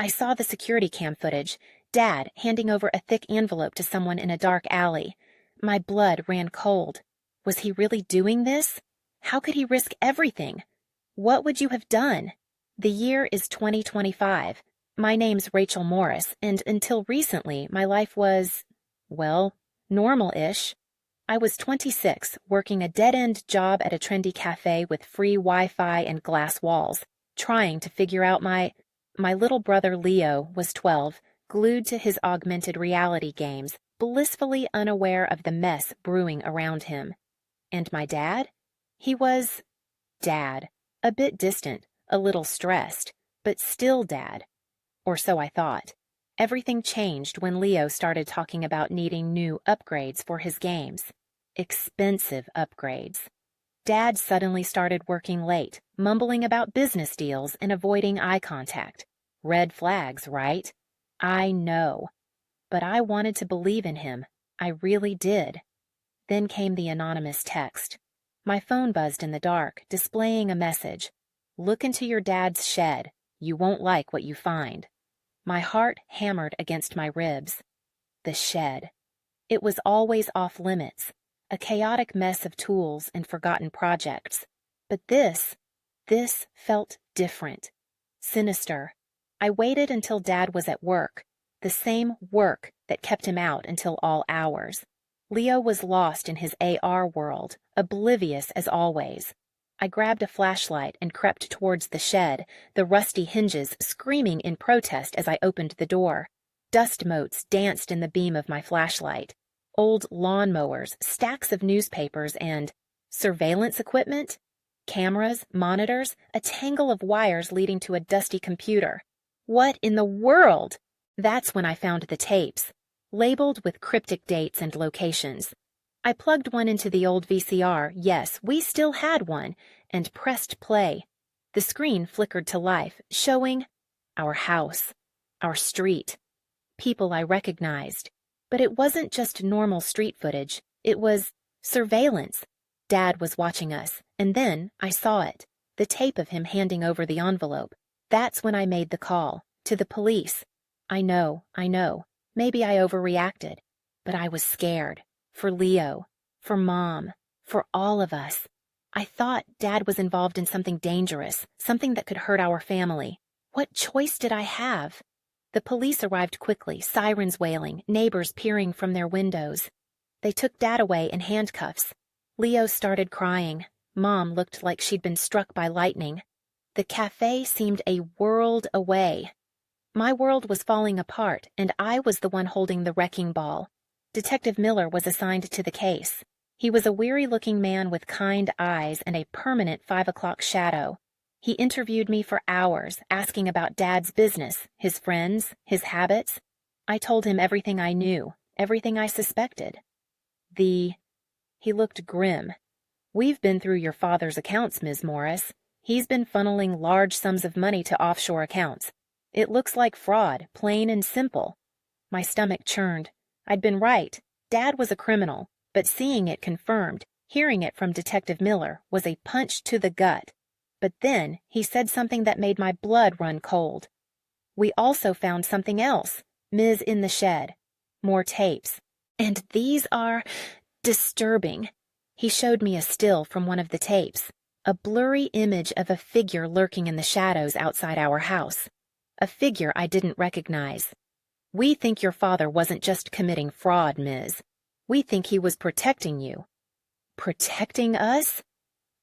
I saw the security cam footage, Dad handing over a thick envelope to someone in a dark alley. My blood ran cold. Was he really doing this? How could he risk everything? What would you have done? The year is 2025. My name's Rachel Morris, and until recently, my life was, well, normal-ish. I was 26, working a dead-end job at a trendy cafe with free Wi-Fi and glass walls, trying to figure out my little brother Leo was 12, glued to his augmented reality games, blissfully unaware of the mess brewing around him. And my dad? He was Dad, a bit distant, a little stressed, but still Dad. Or so I thought. Everything changed when Leo started talking about needing new upgrades for his games. Expensive upgrades. Dad suddenly started working late, mumbling about business deals and avoiding eye contact. Red flags, right? I know. But I wanted to believe in him. I really did. Then came the anonymous text. My phone buzzed in the dark, displaying a message. Look into your dad's shed. You won't like what you find. My heart hammered against my ribs. The shed. It was always off limits, a chaotic mess of tools and forgotten projects. But this felt different. Sinister. I waited until Dad was at work, the same work that kept him out until all hours. Leo was lost in his AR world, oblivious as always. I grabbed a flashlight and crept towards the shed, the rusty hinges screaming in protest as I opened the door. Dust motes danced in the beam of my flashlight. Old lawnmowers, stacks of newspapers, and surveillance equipment? Cameras, monitors, a tangle of wires leading to a dusty computer. What in the world? That's when I found the tapes, labeled with cryptic dates and locations. I plugged one into the old VCR, yes, we still had one, and pressed play. The screen flickered to life, showing our house, our street, people I recognized. But it wasn't just normal street footage, it was surveillance. Dad was watching us, and then I saw it, the tape of him handing over the envelope. That's when I made the call, to the police. I know, maybe I overreacted, but I was scared. For Leo, for Mom, for all of us. I thought Dad was involved in something dangerous, something that could hurt our family. What choice did I have? The police arrived quickly, sirens wailing, neighbors peering from their windows. They took Dad away in handcuffs. Leo started crying. Mom looked like she'd been struck by lightning. The cafe seemed a world away. My world was falling apart, and I was the one holding the wrecking ball. Detective Miller was assigned to the case. He was a weary-looking man with kind eyes and a permanent 5 o'clock shadow. He interviewed me for hours, asking about Dad's business, his friends, his habits. I told him everything I knew, everything I suspected. He looked grim. We've been through your father's accounts, Ms. Morris. He's been funneling large sums of money to offshore accounts. It looks like fraud, plain and simple. My stomach churned. I'd been right. Dad was a criminal, but seeing it confirmed, hearing it from Detective Miller, was a punch to the gut. But then he said something that made my blood run cold. We also found something else, Ms. in the shed. More tapes. And these are disturbing. He showed me a still from one of the tapes, a blurry image of a figure lurking in the shadows outside our house. A figure I didn't recognize. We think your father wasn't just committing fraud, Ms. We think he was protecting you. Protecting us?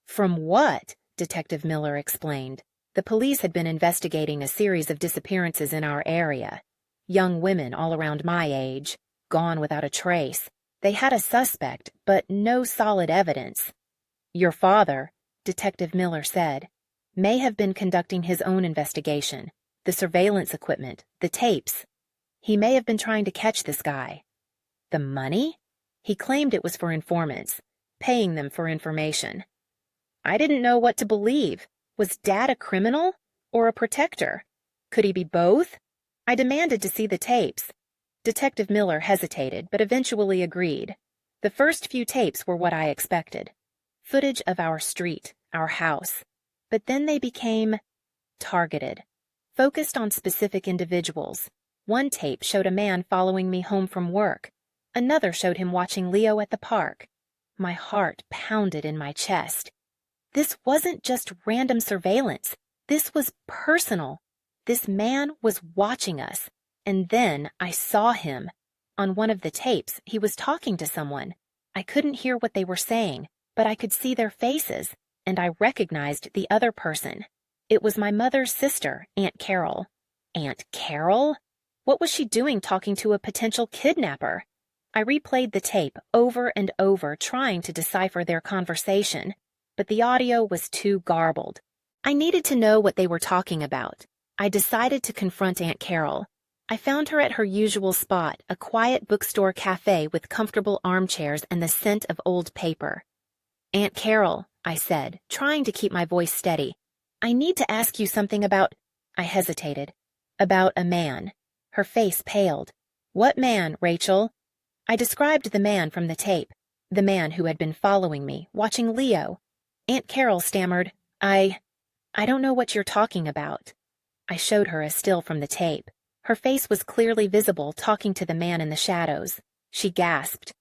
From what? Detective Miller explained. The police had been investigating a series of disappearances in our area. Young women all around my age, gone without a trace. They had a suspect, but no solid evidence. Your father, Detective Miller said, may have been conducting his own investigation. The surveillance equipment, the tapes. He may have been trying to catch this guy. The money? He claimed it was for informants, paying them for information. I didn't know what to believe. Was Dad a criminal or a protector? Could he be both? I demanded to see the tapes. Detective Miller hesitated, but eventually agreed. The first few tapes were what I expected. Footage of our street, our house. But then they became targeted. focused on specific individuals. One tape showed a man following me home from work. Another showed him watching Leo at the park. My heart pounded in my chest. This wasn't just random surveillance. This was personal. This man was watching us. And then I saw him. On one of the tapes, he was talking to someone. I couldn't hear what they were saying, but I could see their faces, and I recognized the other person. It was my mother's sister, Aunt Carol. Aunt Carol? What was she doing talking to a potential kidnapper? I replayed the tape over and over, trying to decipher their conversation, but the audio was too garbled. I needed to know what they were talking about. I decided to confront Aunt Carol. I found her at her usual spot, a quiet bookstore cafe with comfortable armchairs and the scent of old paper. "Aunt Carol," I said, trying to keep my voice steady, "I need to ask you something about—" I hesitated. "About a man." Her face paled. "What man, Rachel?" I described the man from the tape, the man who had been following me, watching Leo. Aunt Carol stammered, I don't know what you're talking about." I showed her a still from the tape. Her face was clearly visible, talking to the man in the shadows. She gasped.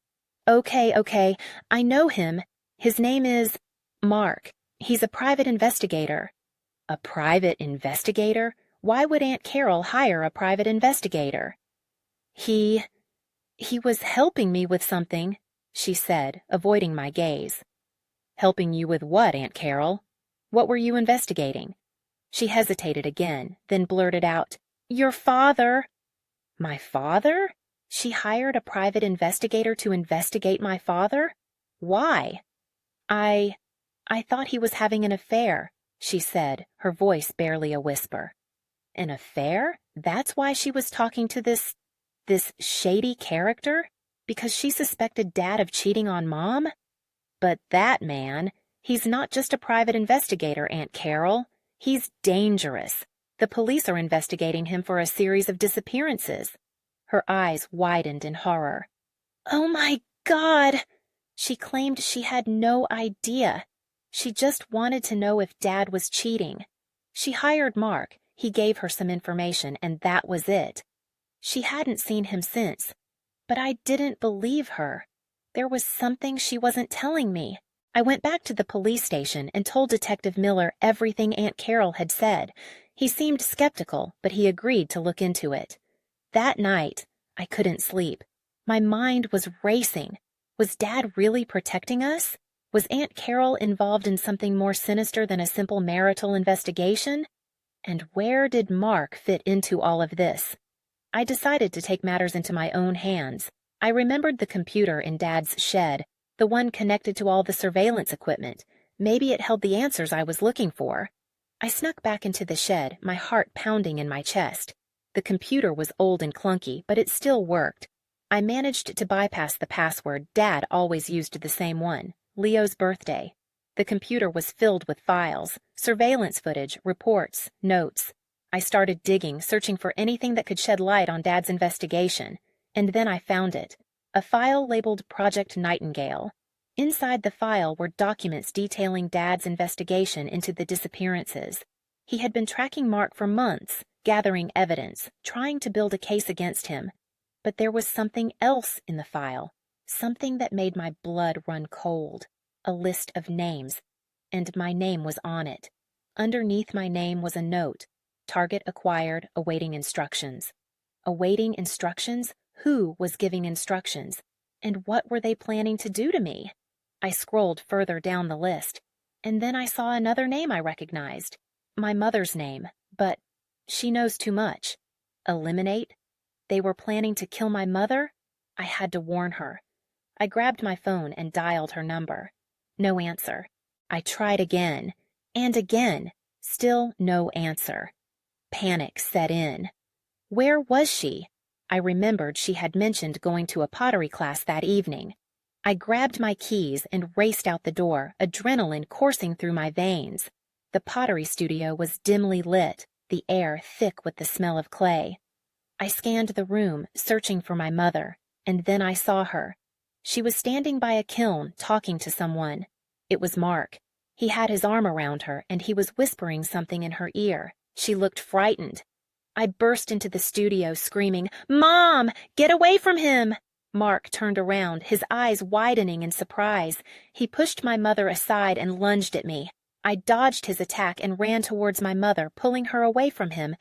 Okay, I know him. His name is Mark. He's a private investigator." "A private investigator? Why would Aunt Carol hire a private investigator?" He was helping me with something," she said, avoiding my gaze. "Helping you with what, Aunt Carol? What were you investigating?" She hesitated again, then blurted out, "Your father." "My father? She hired a private investigator to investigate my father? Why?" I thought he was having an affair," she said, her voice barely a whisper. An affair? That's why she was talking to this shady character? Because she suspected Dad of cheating on Mom? But that man, he's not just a private investigator, Aunt Carol. He's dangerous. The police are investigating him for a series of disappearances. Her eyes widened in horror. "Oh my God!" She claimed she had no idea. She just wanted to know if Dad was cheating. She hired Mark. He gave her some information, and that was it. She hadn't seen him since. But I didn't believe her. There was something she wasn't telling me. I went back to the police station and told Detective Miller everything Aunt Carol had said. He seemed skeptical, but he agreed to look into it. That night, I couldn't sleep. My mind was racing. Was Dad really protecting us? Was Aunt Carol involved in something more sinister than a simple marital investigation? And where did Mark fit into all of this? I decided to take matters into my own hands. I remembered the computer in Dad's shed, the one connected to all the surveillance equipment. Maybe it held the answers I was looking for. I snuck back into the shed, my heart pounding in my chest. The computer was old and clunky, but it still worked. I managed to bypass the password. Dad always used the same one, Leo's birthday. The computer was filled with files, surveillance footage, reports, notes. I started digging, searching for anything that could shed light on Dad's investigation. And then I found it. A file labeled Project Nightingale. Inside the file were documents detailing Dad's investigation into the disappearances. He had been tracking Mark for months, gathering evidence, trying to build a case against him. But there was something else in the file, something that made my blood run cold. A list of names, and my name was on it. Underneath my name was a note. Target acquired, awaiting instructions. Awaiting instructions? Who was giving instructions? And what were they planning to do to me? I scrolled further down the list, and then I saw another name I recognized. My mother's name, but she knows too much. Eliminate? They were planning to kill my mother? I had to warn her. I grabbed my phone and dialed her number. No answer. I tried again, and again. Still no answer. Panic set in. Where was she? I remembered she had mentioned going to a pottery class that evening. I grabbed my keys and raced out the door, adrenaline coursing through my veins. The pottery studio was dimly lit, the air thick with the smell of clay. I scanned the room, searching for my mother, and then I saw her. She was standing by a kiln, talking to someone. It was Mark. He had his arm around her, and he was whispering something in her ear. She looked frightened. I burst into the studio screaming, "Mom, get away from him!" Mark turned around, his eyes widening in surprise. He pushed my mother aside and lunged at me. I dodged his attack and ran towards my mother, pulling her away from him.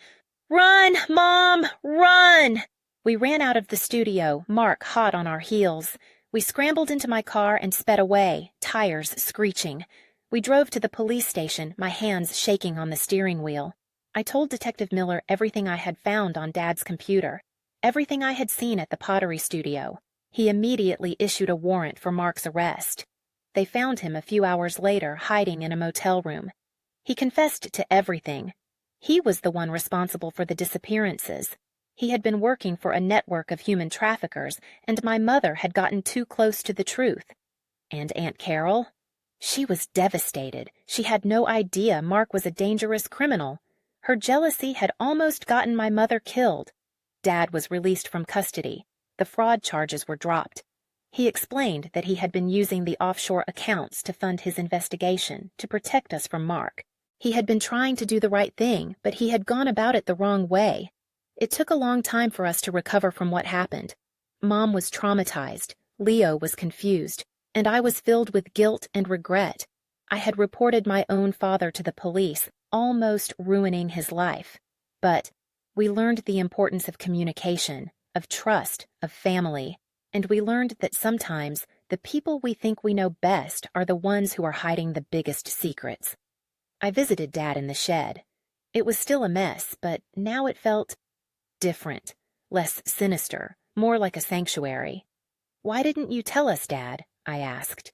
"Run, Mom, run!" We ran out of the studio, Mark hot on our heels. We scrambled into my car and sped away, tires screeching. We drove to the police station, my hands shaking on the steering wheel. I told Detective Miller everything I had found on Dad's computer, everything I had seen at the pottery studio. He immediately issued a warrant for Mark's arrest. They found him a few hours later hiding in a motel room. He confessed to everything. He was the one responsible for the disappearances. He had been working for a network of human traffickers, and my mother had gotten too close to the truth. And Aunt Carol? She was devastated. She had no idea Mark was a dangerous criminal. Her jealousy had almost gotten my mother killed. Dad was released from custody. The fraud charges were dropped. He explained that he had been using the offshore accounts to fund his investigation, to protect us from Mark. He had been trying to do the right thing, but he had gone about it the wrong way. It took a long time for us to recover from what happened. Mom was traumatized, Leo was confused, and I was filled with guilt and regret. I had reported my own father to the police, almost ruining his life. But we learned the importance of communication, of trust, of family, and we learned that sometimes the people we think we know best are the ones who are hiding the biggest secrets. I visited Dad in the shed. It was still a mess, but now it felt different, less sinister, more like a sanctuary. "Why didn't you tell us, Dad?" I asked.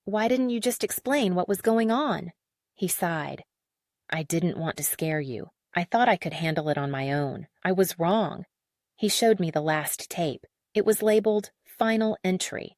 "Why didn't you just explain what was going on?" He sighed. "I didn't want to scare you. I thought I could handle it on my own. I was wrong." He showed me the last tape. It was labeled Final Entry.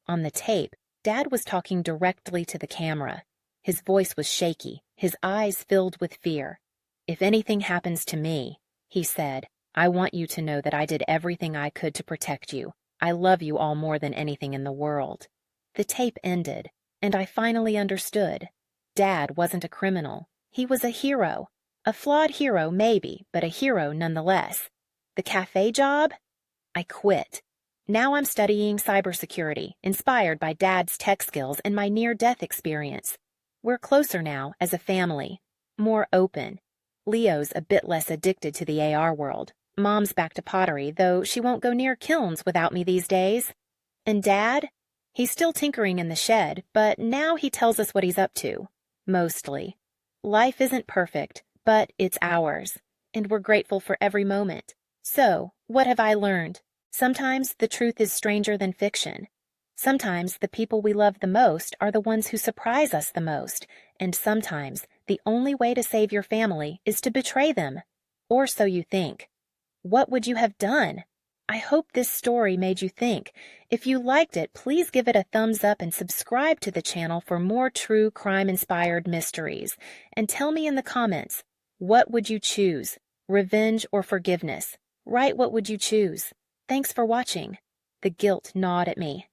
On the tape, Dad was talking directly to the camera. His voice was shaky, his eyes filled with fear. "If anything happens to me," he said, "I want you to know that I did everything I could to protect you. I love you all more than anything in the world." The tape ended, and I finally understood. Dad wasn't a criminal. He was a hero. A flawed hero, maybe, but a hero nonetheless. The cafe job? I quit. Now I'm studying cybersecurity, inspired by Dad's tech skills and my near-death experience. We're closer now as a family, more open. Leo's a bit less addicted to the AR world. Mom's back to pottery, though she won't go near kilns without me these days. And Dad? He's still tinkering in the shed, but now he tells us what he's up to. Mostly. Life isn't perfect, but it's ours, and we're grateful for every moment. So, what have I learned? Sometimes the truth is stranger than fiction. Sometimes the people we love the most are the ones who surprise us the most, and sometimes the only way to save your family is to betray them. Or so you think. What would you have done? I hope this story made you think. If you liked it, please give it a thumbs up and subscribe to the channel for more true crime-inspired mysteries. And tell me in the comments, what would you choose? Revenge or forgiveness? Write what would you choose. Thanks for watching. The guilt gnawed at me.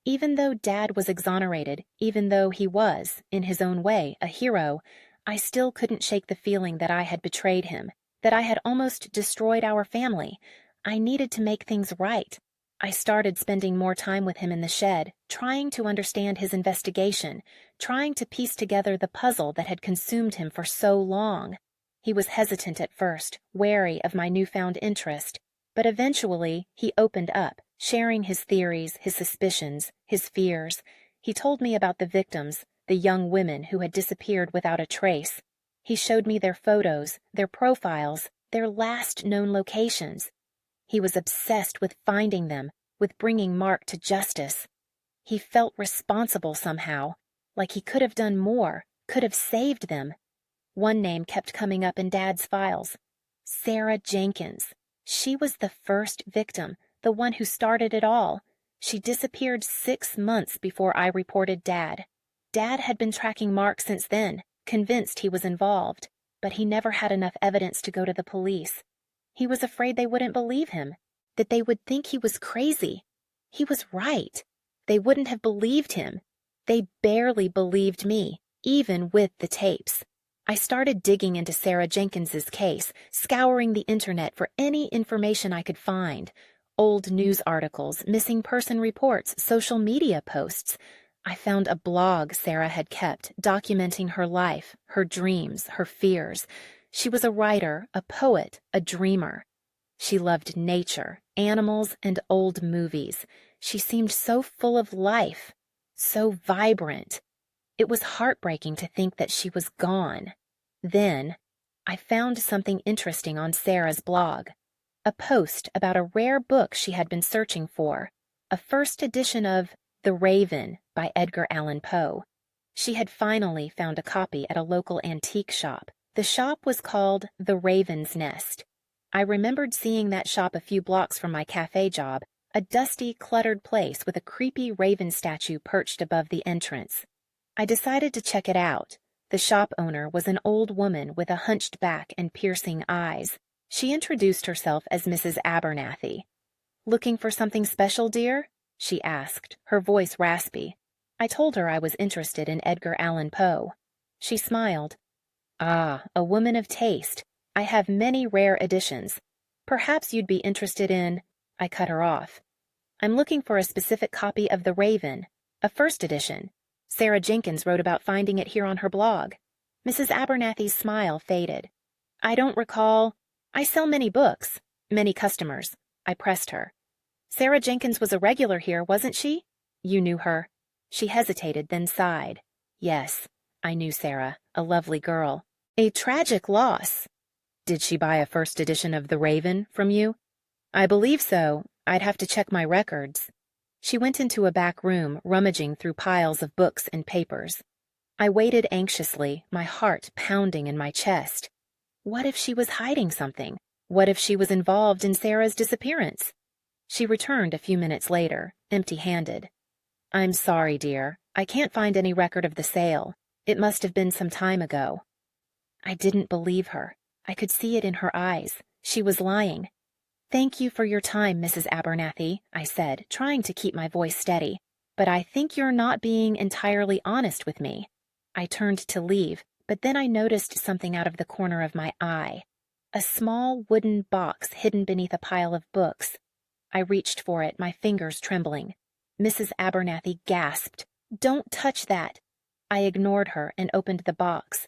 Even though Dad was exonerated, even though he was, in his own way, a hero, I still couldn't shake the feeling that I had betrayed him, that I had almost destroyed our family. I needed to make things right. I started spending more time with him in the shed, trying to understand his investigation, trying to piece together the puzzle that had consumed him for so long. He was hesitant at first, wary of my newfound interest, but eventually he opened up, sharing his theories, his suspicions, his fears. He told me about the victims, the young women who had disappeared without a trace. He showed me their photos, their profiles, their last known locations. He was obsessed with finding them, with bringing Mark to justice. He felt responsible somehow, like he could have done more, could have saved them. One name kept coming up in Dad's files. Sarah Jenkins. She was the first victim, the one who started it all. She disappeared 6 months before I reported Dad. Dad had been tracking Mark since then, convinced he was involved, but he never had enough evidence to go to the police. He was afraid they wouldn't believe him, that they would think he was crazy. He was right. They wouldn't have believed him. They barely believed me, even with the tapes. I started digging into Sarah Jenkins's case, scouring the internet for any information I could find. Old news articles, missing person reports, social media posts. I found a blog Sarah had kept, documenting her life, her dreams, her fears. She was a writer, a poet, a dreamer. She loved nature, animals, and old movies. She seemed so full of life, so vibrant. It was heartbreaking to think that she was gone. Then, I found something interesting on Sarah's blog. A post about a rare book she had been searching for, a first edition of The Raven by Edgar Allan Poe. She had finally found a copy at a local antique shop. The shop was called The Raven's Nest. I remembered seeing that shop a few blocks from my cafe job, a dusty, cluttered place with a creepy raven statue perched above the entrance. I decided to check it out. The shop owner was an old woman with a hunched back and piercing eyes. She introduced herself as Mrs. Abernathy. "Looking for something special, dear?" she asked, her voice raspy. I told her I was interested in Edgar Allan Poe. She smiled. "Ah, a woman of taste. I have many rare editions. Perhaps you'd be interested in—" I cut her off. "I'm looking for a specific copy of The Raven, a first edition. Sarah Jenkins wrote about finding it here on her blog." Mrs. Abernathy's smile faded. "I don't recall. I sell many books, many customers." I pressed her. "Sarah Jenkins was a regular here, wasn't she? You knew her." She hesitated, then sighed. "Yes, I knew Sarah, a lovely girl. A tragic loss." "Did she buy a first edition of The Raven from you?" "I believe so. I'd have to check my records." She went into a back room, rummaging through piles of books and papers. I waited anxiously, my heart pounding in my chest. What if she was hiding something? What if she was involved in Sarah's disappearance? She returned a few minutes later, empty-handed. "I'm sorry, dear. I can't find any record of the sale. It must have been some time ago." I didn't believe her. I could see it in her eyes. She was lying. "Thank you for your time, Mrs. Abernathy," I said, trying to keep my voice steady. "But I think you're not being entirely honest with me." I turned to leave, but then I noticed something out of the corner of my eye. A small wooden box hidden beneath a pile of books. I reached for it, my fingers trembling. Mrs. Abernathy gasped, "Don't touch that." I ignored her and opened the box.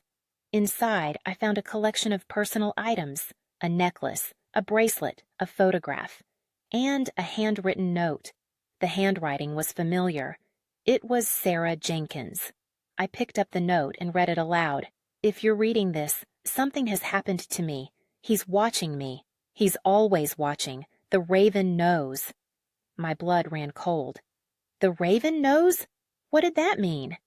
Inside, I found a collection of personal items, a necklace, a bracelet, a photograph, and a handwritten note. The handwriting was familiar. It was Sarah Jenkins. I picked up the note and read it aloud. "If you're reading this, something has happened to me. He's watching me. He's always watching. The Raven knows." My blood ran cold. The Raven knows? What did that mean?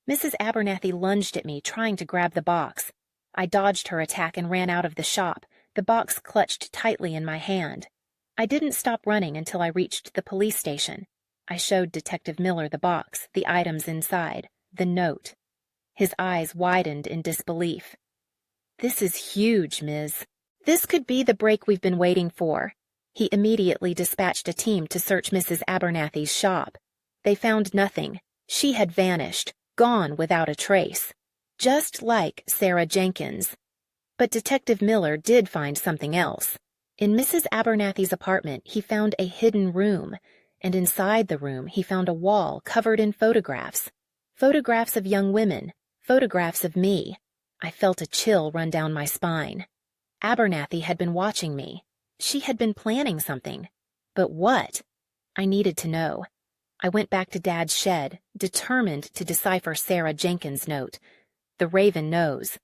Mrs. Abernathy lunged at me, trying to grab the box. I dodged her attack and ran out of the shop, the box clutched tightly in my hand. I didn't stop running until I reached the police station. I showed Detective Miller the box, the items inside, the note. His eyes widened in disbelief. "This is huge, Ms. This could be the break we've been waiting for." He immediately dispatched a team to search Mrs. Abernathy's shop. They found nothing. She had vanished, gone without a trace. Just like Sarah Jenkins. But Detective Miller did find something else. In Mrs. Abernathy's apartment, he found a hidden room, and inside the room he found a wall covered in photographs. Photographs of young women, photographs of me. I felt a chill run down my spine. Abernathy had been watching me. She had been planning something. But what? I needed to know. I went back to Dad's shed, determined to decipher Sarah Jenkins' note. The Raven knows.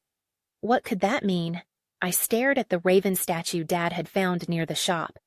What could that mean? I stared at the raven statue Dad had found near the shop.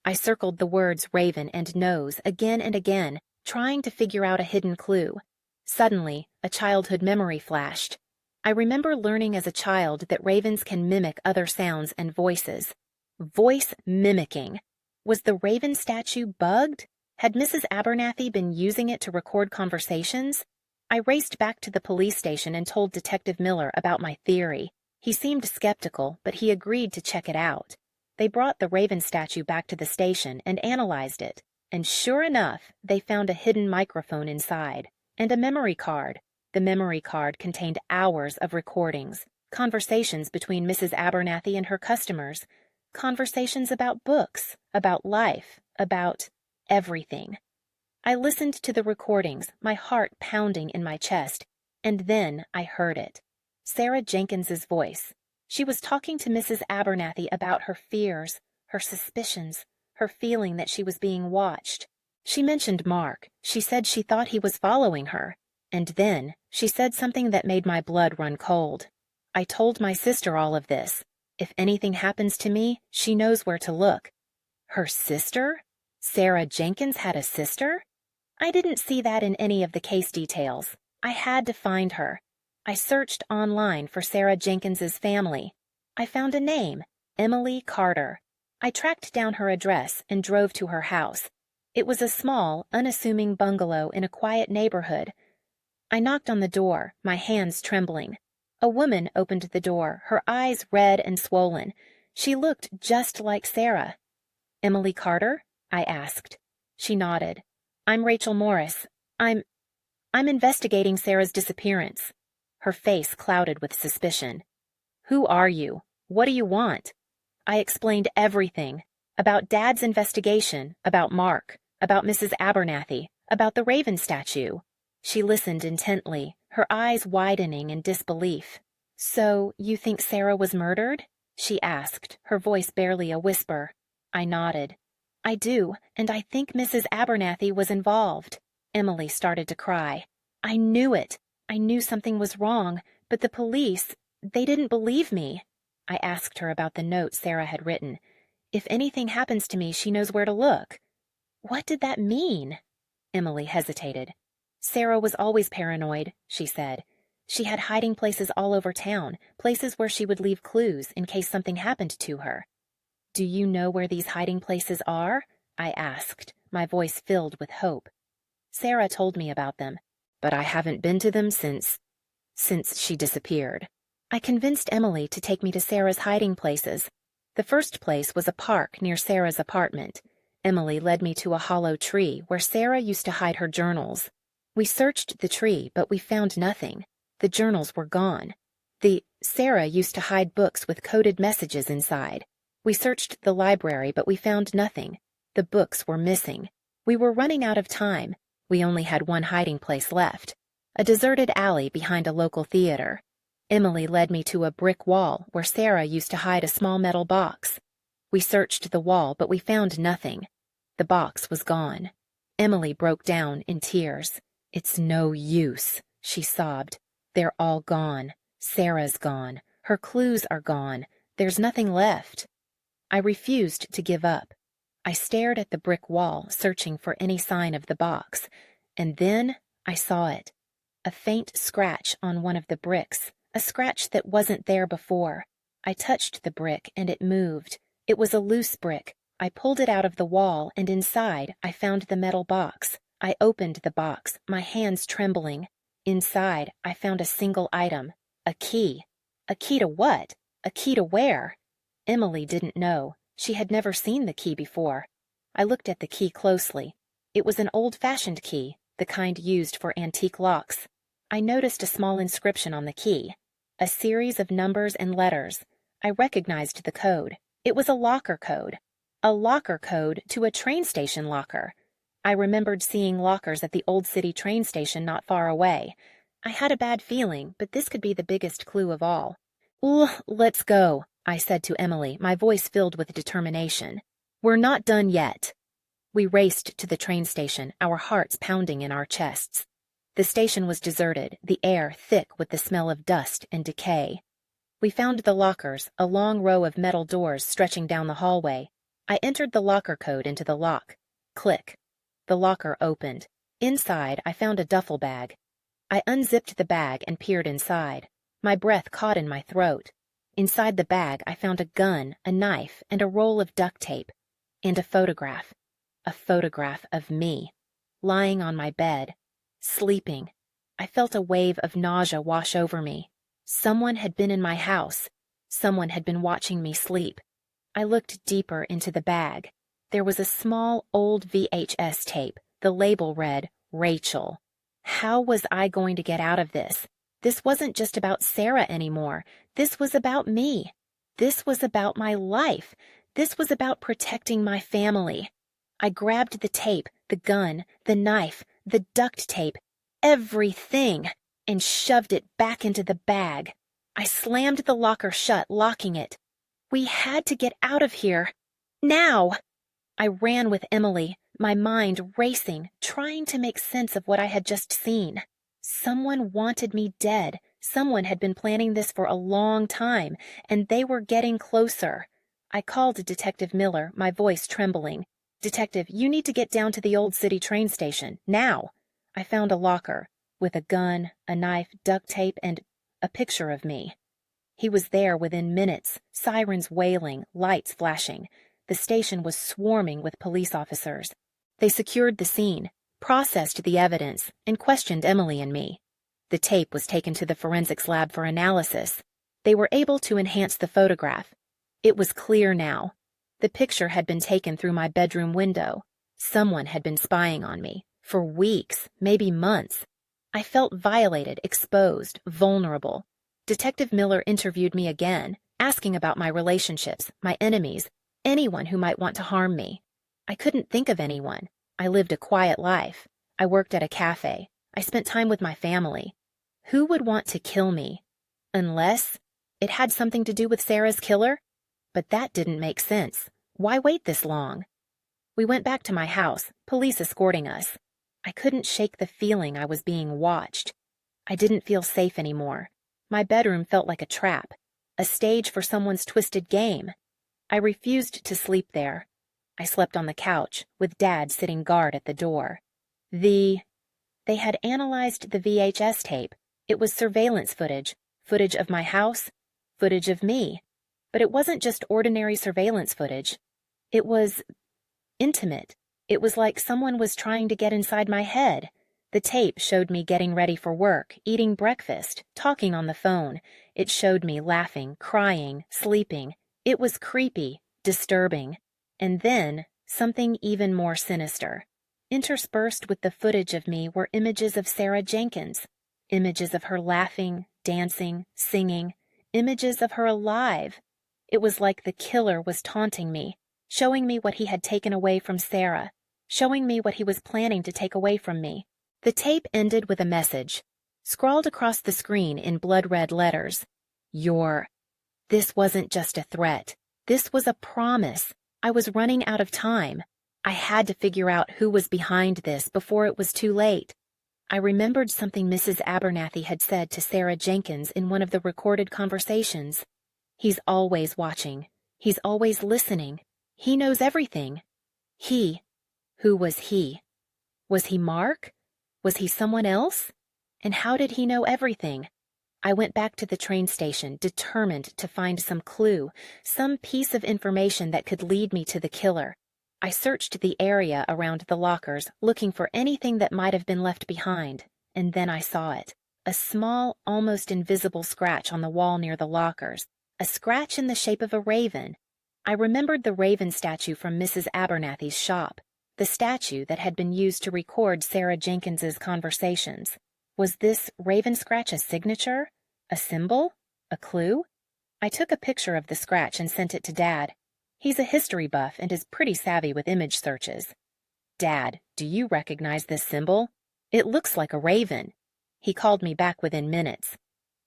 I circled the words raven and nose again and again, trying to figure out a hidden clue. Suddenly, a childhood memory flashed. I remember learning as a child that ravens can mimic other sounds and voices. Voice mimicking. Was the raven statue bugged? Had Mrs. Abernathy been using it to record conversations? I raced back to the police station and told Detective Miller about my theory. He seemed skeptical, but he agreed to check it out. They brought the raven statue back to the station and analyzed it, and sure enough, they found a hidden microphone inside, and a memory card. The memory card contained hours of recordings, Conversations between Mrs. Abernathy and her customers. Conversations about books, about life, about everything. I listened to the recordings, my heart pounding in my chest, and then I heard it. Sarah Jenkins's voice. She was talking to Mrs. Abernathy about her fears, her suspicions, her feeling that she was being watched. She mentioned Mark. She said she thought he was following her. And then she said something that made my blood run cold. I told my sister all of this. If anything happens to me, she knows where to look. Her sister? Sarah Jenkins had a sister? I didn't see that in any of the case details. I had to find her. I searched online for Sarah Jenkins's family. I found a name, Emily Carter. I tracked down her address and drove to her house. It was a small, unassuming bungalow in a quiet neighborhood. I knocked on the door, my hands trembling. A woman opened the door, her eyes red and swollen. She looked just like Sarah. "Emily Carter?" I asked. She nodded. "I'm Rachel Morris. I'm investigating Sarah's disappearance." Her face clouded with suspicion. "Who are you? What do you want?" I explained everything. About Dad's investigation, about Mark, about Mrs. Abernathy, about the Raven statue. She listened intently, her eyes widening in disbelief. "So, you think Sarah was murdered?" she asked, her voice barely a whisper. I nodded. "I do, and I think Mrs. Abernathy was involved." Emily started to cry. "I knew it. I knew something was wrong, but the police, they didn't believe me." I asked her about the note Sarah had written. "If anything happens to me, she knows where to look." "What did that mean?" Emily hesitated. "Sarah was always paranoid," she said. "She had hiding places all over town, places where she would leave clues in case something happened to her." "Do you know where these hiding places are?" I asked, my voice filled with hope. "Sarah told me about them, but I haven't been to them since she disappeared." I convinced Emily to take me to Sarah's hiding places. The first place was a park near Sarah's apartment. Emily led me to a hollow tree where Sarah used to hide her journals. We searched the tree, but we found nothing. The journals were gone. Sarah used to hide books with coded messages inside. We searched the library, but we found nothing. The books were missing. We were running out of time. We only had one hiding place left, a deserted alley behind a local theater. Emily led me to a brick wall where Sarah used to hide a small metal box. We searched the wall, but we found nothing. The box was gone. Emily broke down in tears. "It's no use," she sobbed. "They're all gone. Sarah's gone. Her clues are gone. There's nothing left." I refused to give up. I stared at the brick wall, searching for any sign of the box, and then I saw it. A faint scratch on one of the bricks, a scratch that wasn't there before. I touched the brick, and it moved. It was a loose brick. I pulled it out of the wall, and inside I found the metal box. I opened the box, my hands trembling. Inside, I found a single item, a key. A key to what? A key to where? Emily didn't know. She had never seen the key before. I looked at the key closely. It was an old-fashioned key, the kind used for antique locks. I noticed a small inscription on the key, a series of numbers and letters. I recognized the code. It was a locker code to a train station locker. I remembered seeing lockers at the Old City train station not far away. I had a bad feeling, but this could be the biggest clue of all. "Let's go," I said to Emily, my voice filled with determination. "We're not done yet." We raced to the train station, our hearts pounding in our chests. The station was deserted, the air thick with the smell of dust and decay. We found the lockers, a long row of metal doors stretching down the hallway. I entered the locker code into the lock. Click. The locker opened. Inside, I found a duffel bag. I unzipped the bag and peered inside. My breath caught in my throat. Inside the bag, I found a gun, a knife, and a roll of duct tape. And a photograph. A photograph of me, lying on my bed, sleeping. I felt a wave of nausea wash over me. Someone had been in my house. Someone had been watching me sleep. I looked deeper into the bag. There was a small old VHS tape. The label read, Rachel. How was I going to get out of this? This wasn't just about Sarah anymore. This was about me. This was about my life. This was about protecting my family. I grabbed the tape, the gun, the knife, the duct tape, everything, and shoved it back into the bag. I slammed the locker shut, locking it. We had to get out of here. Now! I ran with Emily, my mind racing, trying to make sense of what I had just seen. Someone wanted me dead. Someone had been planning this for a long time, and they were getting closer. I called Detective Miller, my voice trembling. "Detective, you need to get down to the old city train station, now." I found a locker, with a gun, a knife, duct tape, and a picture of me. He was there within minutes, sirens wailing, lights flashing. The station was swarming with police officers. They secured the scene, processed the evidence, and questioned Emily and me. The tape was taken to the forensics lab for analysis. They were able to enhance the photograph. It was clear now. The picture had been taken through my bedroom window. Someone had been spying on me, for weeks, maybe months. I felt violated, exposed, vulnerable. Detective Miller interviewed me again, asking about my relationships, my enemies, anyone who might want to harm me. I couldn't think of anyone. I lived a quiet life. I worked at a cafe. I spent time with my family. Who would want to kill me? Unless it had something to do with Sarah's killer? But that didn't make sense. Why wait this long? We went back to my house, police escorting us. I couldn't shake the feeling I was being watched. I didn't feel safe anymore. My bedroom felt like a trap, a stage for someone's twisted game. I refused to sleep there. I slept on the couch, with Dad sitting guard at the door. They had analyzed the VHS tape. It was surveillance footage of my house, footage of me. But it wasn't just ordinary surveillance footage. It was intimate. It was like someone was trying to get inside my head. The tape showed me getting ready for work, eating breakfast, talking on the phone. It showed me laughing, crying, sleeping. It was creepy, disturbing. And then, something even more sinister. Interspersed with the footage of me were images of Sarah Jenkins. Images of her laughing, dancing, singing. Images of her alive. It was like the killer was taunting me, showing me what he had taken away from Sarah, showing me what he was planning to take away from me. The tape ended with a message, scrawled across the screen in blood-red letters. This wasn't just a threat. This was a promise. I was running out of time. I had to figure out who was behind this before it was too late. I remembered something Mrs. Abernathy had said to Sarah Jenkins in one of the recorded conversations. "He's always watching. He's always listening. He knows everything." Who was he? Was he Mark? Was he someone else? And how did he know everything? I went back to the train station, determined to find some clue, some piece of information that could lead me to the killer. I searched the area around the lockers, looking for anything that might have been left behind, and then I saw it. A small, almost invisible scratch on the wall near the lockers. A scratch in the shape of a raven. I remembered the raven statue from Mrs. Abernathy's shop, the statue that had been used to record Sarah Jenkins's conversations. Was this raven scratch a signature? A symbol? A clue? I took a picture of the scratch and sent it to Dad. He's a history buff and is pretty savvy with image searches. "Dad, do you recognize this symbol? It looks like a raven." He called me back within minutes.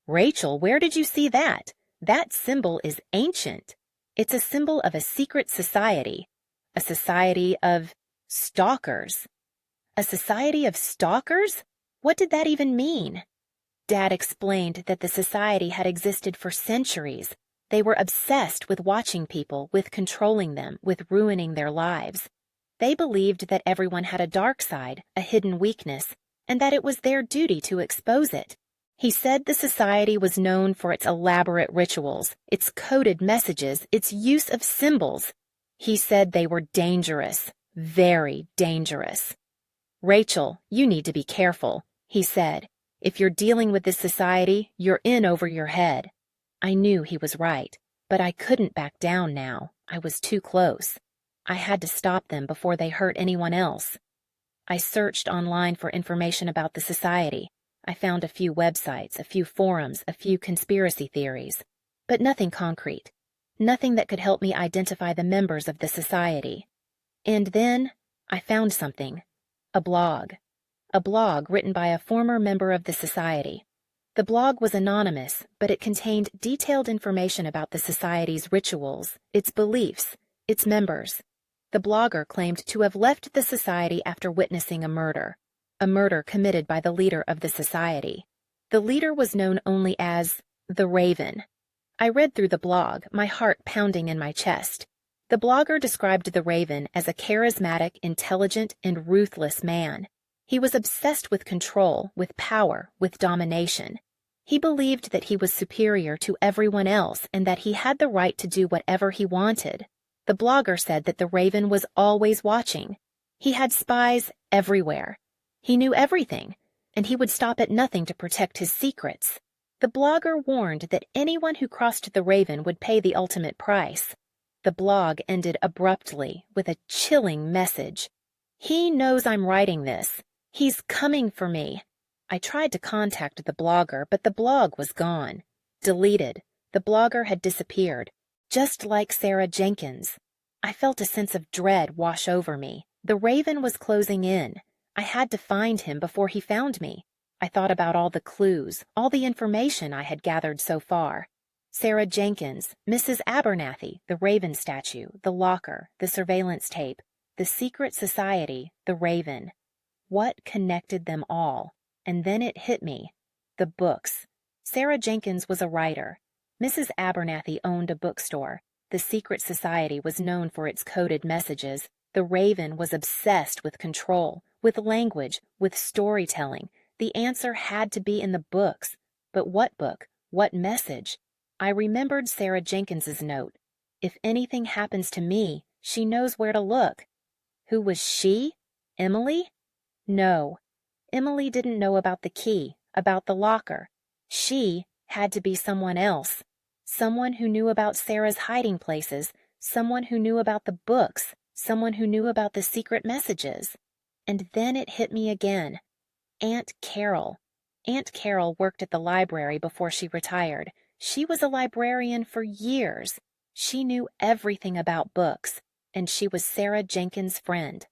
"Rachel, where did you see that? That symbol is ancient. It's a symbol of a secret society. A society of stalkers." A society of stalkers? What did that even mean? Dad explained that the society had existed for centuries. They were obsessed with watching people, with controlling them, with ruining their lives. They believed that everyone had a dark side, a hidden weakness, and that it was their duty to expose it. He said the society was known for its elaborate rituals, its coded messages, its use of symbols. He said they were dangerous, very dangerous. "Rachel, you need to be careful," he said. "If you're dealing with this society, you're in over your head." I knew he was right, but I couldn't back down now. I was too close. I had to stop them before they hurt anyone else. I searched online for information about the society. I found a few websites, a few forums, a few conspiracy theories. but nothing concrete. Nothing that could help me identify the members of the society. And then I found something. A blog. A blog written by a former member of the society. The blog was anonymous, but it contained detailed information about the society's rituals, its beliefs, its members. The blogger claimed to have left the society after witnessing a murder committed by the leader of the society. The leader was known only as the Raven. I read through the blog, my heart pounding in my chest. The blogger described the Raven as a charismatic, intelligent, and ruthless man. He was obsessed with control, with power, with domination. He believed that he was superior to everyone else and that he had the right to do whatever he wanted. The blogger said that the Raven was always watching. He had spies everywhere. He knew everything, and he would stop at nothing to protect his secrets. The blogger warned that anyone who crossed the Raven would pay the ultimate price. The blog ended abruptly with a chilling message. He knows I'm writing this. He's coming for me. I tried to contact the blogger, but the blog was gone. Deleted. The blogger had disappeared, just like Sarah Jenkins. I felt a sense of dread wash over me. The Raven was closing in. I had to find him before he found me. I thought about all the clues, all the information I had gathered so far. Sarah Jenkins, Mrs. Abernathy, the Raven statue, the locker, the surveillance tape, the secret society, the Raven. What connected them all? And then it hit me. The books. Sarah Jenkins was a writer. Mrs. Abernathy owned a bookstore. The secret society was known for its coded messages. The Raven was obsessed with control, with language, with storytelling. The answer had to be in the books. But what book? What message? I remembered Sarah Jenkins's note. If anything happens to me, she knows where to look. Who was she? Emily? No. Emily didn't know about the key, about the locker. She had to be someone else. Someone who knew about Sarah's hiding places, someone who knew about the books, someone who knew about the secret messages. And then it hit me again. Aunt Carol. Aunt Carol worked at the library before she retired. She was a librarian for years. She knew everything about books, and she was Sarah Jenkins' friend.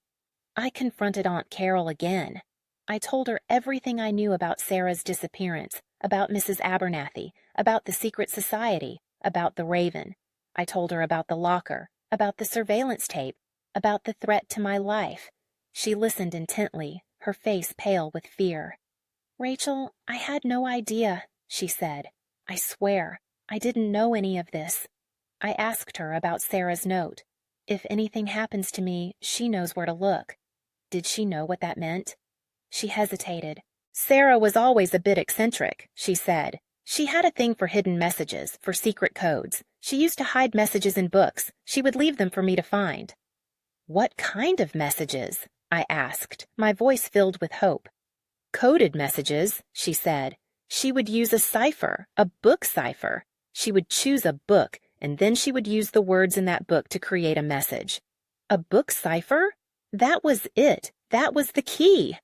I confronted Aunt Carol again. I told her everything I knew about Sarah's disappearance, about Mrs. Abernathy, about the secret society, about the Raven. I told her about the locker, about the surveillance tape, about the threat to my life. She listened intently, her face pale with fear. "Rachel, I had no idea," she said. "I swear, I didn't know any of this." I asked her about Sarah's note. If anything happens to me, she knows where to look. Did she know what that meant? She hesitated. "Sarah was always a bit eccentric," she said. "She had a thing for hidden messages, for secret codes. She used to hide messages in books. She would leave them for me to find." "What kind of messages?" I asked, my voice filled with hope. "Coded messages," she said. "She would use a cipher, a book cipher. She would choose a book, and then she would use the words in that book to create a message." A book cipher? That was it. That was the key.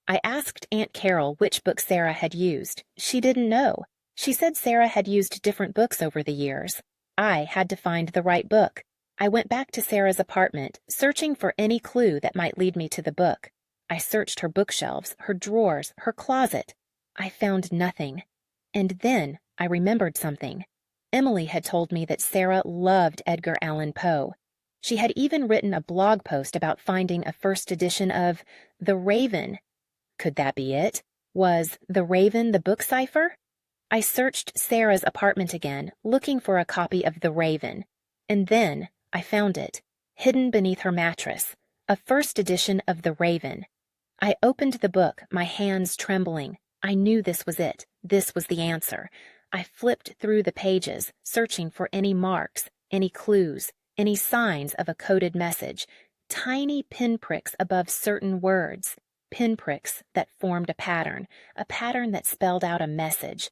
I asked Aunt Carol which book Sarah had used. She didn't know. She said Sarah had used different books over the years. I had to find the right book. I went back to Sarah's apartment, searching for any clue that might lead me to the book. I searched her bookshelves, her drawers, her closet. I found nothing. And then I remembered something. Emily had told me that Sarah loved Edgar Allan Poe. She had even written a blog post about finding a first edition of The Raven. Could that be it? Was The Raven the book cipher? I searched Sarah's apartment again, looking for a copy of The Raven. And then I found it, hidden beneath her mattress, a first edition of The Raven. I opened the book, my hands trembling. I knew this was it. This was the answer. I flipped through the pages, searching for any marks, any clues, any signs of a coded message, tiny pinpricks above certain words, pinpricks that formed a pattern that spelled out a message.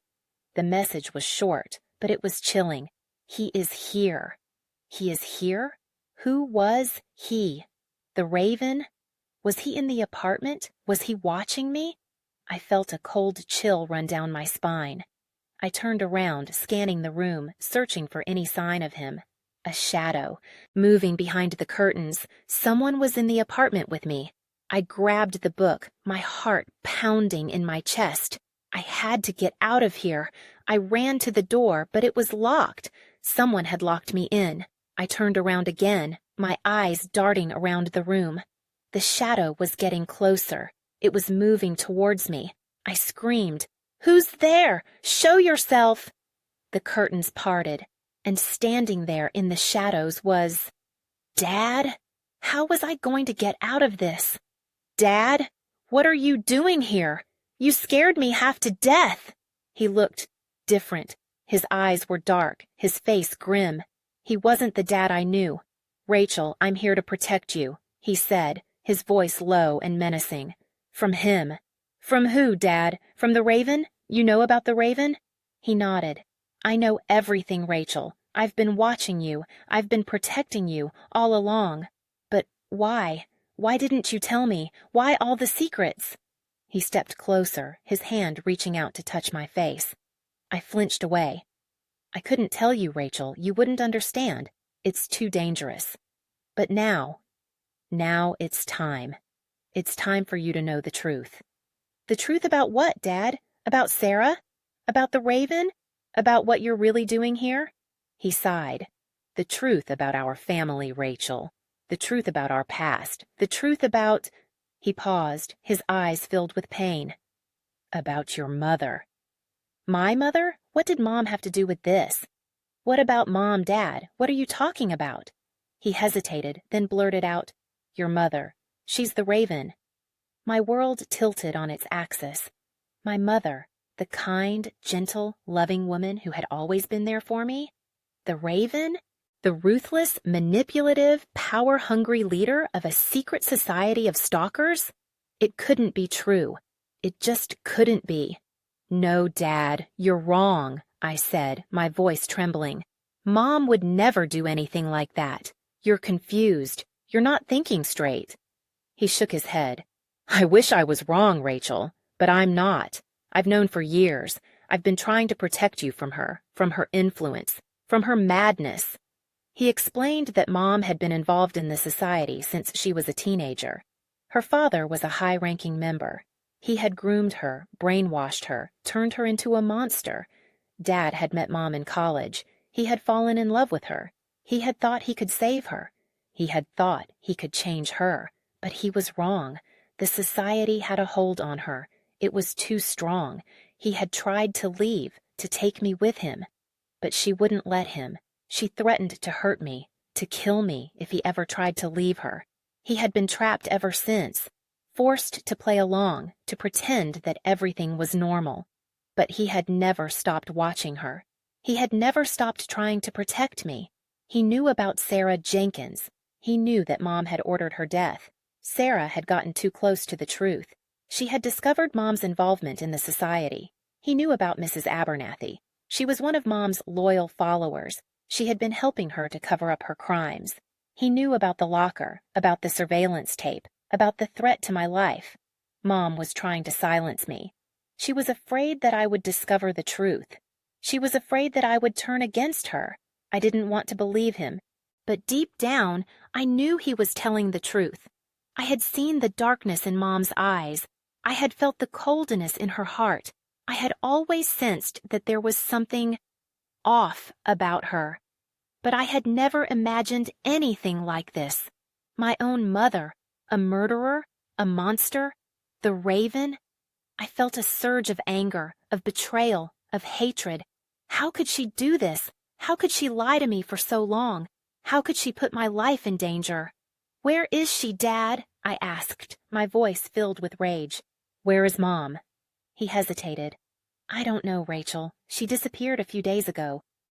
The message was short, but it was chilling. He is here. He is here? Who was he? The Raven? Was he in the apartment? Was he watching me? I felt a cold chill run down my spine. I turned around, scanning the room, searching for any sign of him. A shadow, moving behind the curtains. Someone was in the apartment with me. I grabbed the book, my heart pounding in my chest. I had to get out of here. I ran to the door, but it was locked. Someone had locked me in. I turned around again, my eyes darting around the room. The shadow was getting closer. It was moving towards me. I screamed, "Who's there? Show yourself!" The curtains parted, and standing there in the shadows was Dad? How was I going to get out of this? Dad, what are you doing here? You scared me half to death. He looked different. His eyes were dark, his face grim. He wasn't the dad I knew. "Rachel, I'm here to protect you," he said, his voice low and menacing. "From him." "From who, Dad? From the Raven? You know about the Raven?" He nodded. "I know everything, Rachel. I've been watching you. I've been protecting you all along. But why? Why didn't you tell me? Why all the secrets?" He stepped closer, his hand reaching out to touch my face. I flinched away. "I couldn't tell you, Rachel. You wouldn't understand. It's too dangerous. But now it's time. It's time for you to know the truth." "The truth about what, Dad? About Sarah? About the Raven? About what you're really doing here?" He sighed. "The truth about our family, Rachel. The truth about our past. The truth about—" He paused, his eyes filled with pain. "About your mother." "My mother? What did Mom have to do with this?" "What about Mom, Dad? What are you talking about?" He hesitated, then blurted out, "Your mother. She's the Raven." My world tilted on its axis. My mother, the kind, gentle, loving woman who had always been there for me? The Raven? The ruthless, manipulative, power-hungry leader of a secret society of stalkers? It couldn't be true. It just couldn't be. "No, Dad, you're wrong," I said, my voice trembling. "Mom would never do anything like that. You're confused. You're not thinking straight." He shook his head. "I wish I was wrong, Rachel, but I'm not. I've known for years. I've been trying to protect you from her influence, from her madness." He explained that Mom had been involved in the society since she was a teenager. Her father was a high-ranking member. He had groomed her, brainwashed her, turned her into a monster. Dad had met Mom in college. He had fallen in love with her. He had thought he could save her. He had thought he could change her. But he was wrong. The society had a hold on her. It was too strong. He had tried to leave, to take me with him. But she wouldn't let him. She threatened to hurt me, to kill me if he ever tried to leave her. He had been trapped ever since, forced to play along, to pretend that everything was normal. But he had never stopped watching her. He had never stopped trying to protect me. He knew about Sarah Jenkins. He knew that Mom had ordered her death. Sarah had gotten too close to the truth. She had discovered Mom's involvement in the society. He knew about Mrs. Abernathy. She was one of Mom's loyal followers. She had been helping her to cover up her crimes. He knew about the locker, about the surveillance tape, about the threat to my life. Mom was trying to silence me. She was afraid that I would discover the truth. She was afraid that I would turn against her. I didn't want to believe him. But deep down, I knew he was telling the truth. I had seen the darkness in Mom's eyes. I had felt the coldness in her heart. I had always sensed that there was something off about her. But I had never imagined anything like this. My own mother, a murderer, a monster, the Raven. I felt a surge of anger, of betrayal, of hatred. How could she do this? How could she lie to me for so long? How could she put my life in danger? "Where is she, Dad?" I asked, my voice filled with rage. "Where is Mom?" He hesitated. "I don't know, Rachel. She disappeared a few days ago.